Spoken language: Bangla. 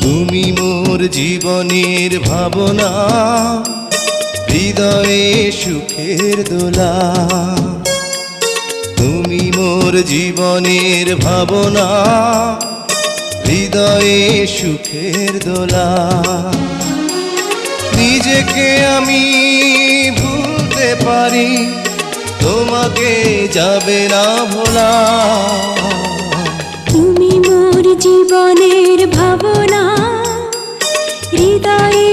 তুমি মোর জীবনের ভাবনা, হৃদয়ে সুখের দোলা। তুমি মোর জীবনের ভাবনা, হৃদয়ে সুখের দোলা। নিজেকে আমি ভুলতে পারি, তোমাকে যাবে না ভোলা। তুমি মোর জীবনের ভাবনা, হৃদয়ে